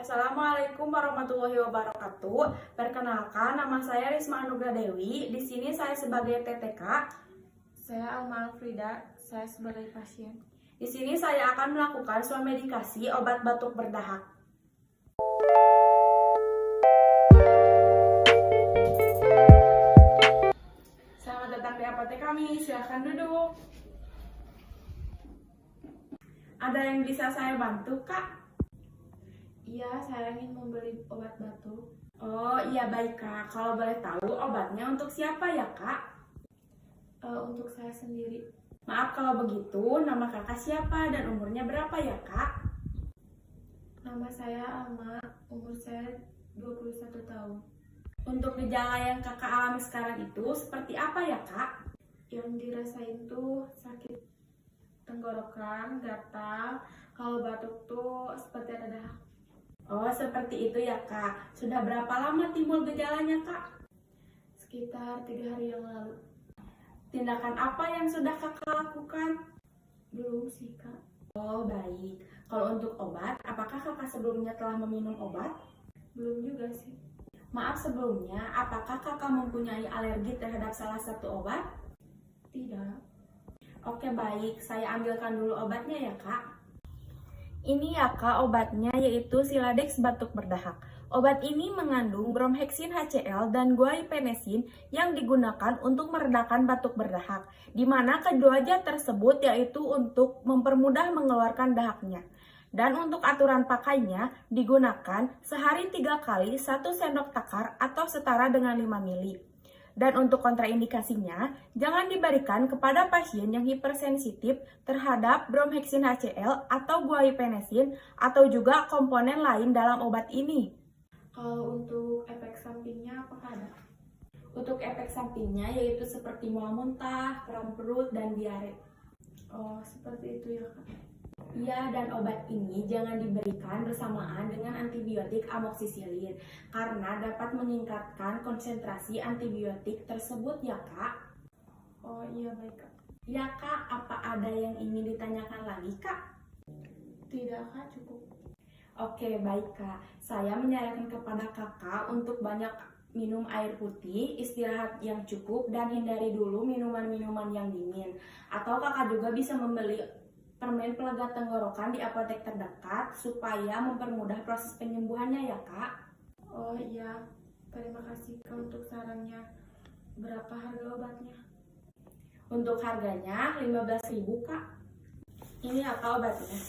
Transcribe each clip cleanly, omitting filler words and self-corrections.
Assalamualaikum warahmatullahi wabarakatuh. Perkenalkan, nama saya Risma Anugrah Dewi. Di sini saya sebagai TTK. Saya Alma Alfrida, saya sebagai pasien. Di sini saya akan melakukan swamedikasi obat batuk berdahak. Selamat datang di apotek kami. Silahkan duduk. Ada yang bisa saya bantu, Kak? Iya, saya ingin membeli obat batuk. Oh iya, baik Kak. Kalau boleh tahu obatnya untuk siapa ya Kak? Untuk saya sendiri. Maaf kalau begitu, nama kakak siapa dan umurnya berapa ya Kak? Nama saya Alma, umur saya 21 tahun. Untuk gejala yang kakak alami sekarang itu seperti apa ya Kak? Yang dirasain tuh sakit tenggorokan, gatal. Kalau batuk tuh seperti ada dahak. Oh seperti itu ya Kak. Sudah berapa lama timbul gejalanya Kak? Sekitar 3 hari yang lalu. Tindakan apa yang sudah kakak lakukan? Belum sih, Kak. Oh baik. Kalau untuk obat, apakah kakak sebelumnya telah meminum obat? Belum juga sih. Maaf sebelumnya, apakah kakak mempunyai alergi terhadap salah satu obat? Tidak. Oke baik, saya ambilkan dulu obatnya ya Kak. Ini ya Kak obatnya, yaitu Siladex batuk berdahak. Obat ini mengandung bromheksin HCl dan guaipenesin yang digunakan untuk meredakan batuk berdahak, di mana kedua zat tersebut yaitu untuk mempermudah mengeluarkan dahaknya. Dan untuk aturan pakainya digunakan sehari 3 kali 1 sendok takar atau setara dengan 5 ml. Dan untuk kontraindikasinya, jangan diberikan kepada pasien yang hipersensitif terhadap bromheksin HCl atau guaipenesin atau juga komponen lain dalam obat ini. Kalau untuk efek sampingnya apakah ada? Untuk efek sampingnya yaitu seperti mual muntah, kram perut, dan diare. Oh, seperti itu ya, Kak. Ya, dan obat ini jangan diberikan bersamaan dengan antibiotik amoksisilin karena dapat meningkatkan konsentrasi antibiotik tersebut ya Kak. Oh iya, baik, Kak. Ya Kak, apa ada yang ingin ditanyakan lagi Kak? Tidak, Kak, cukup. Oke, baik Kak. Saya menyarankan kepada Kakak untuk banyak minum air putih, istirahat yang cukup, dan hindari dulu minuman-minuman yang dingin. Atau Kakak juga bisa membeli permen pelega tenggorokan di apotek terdekat supaya mempermudah proses penyembuhannya ya Kak. Oh iya, terima kasih Kak untuk sarannya. Berapa harga obatnya? Untuk harganya 15.000 Kak. Ini ya Kak obatnya.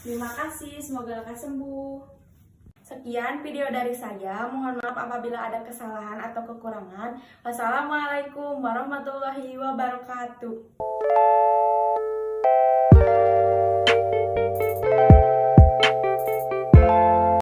Terima kasih, semoga Kakak sembuh. Sekian video dari saya, mohon maaf apabila ada kesalahan atau kekurangan. Wassalamualaikum warahmatullahi wabarakatuh.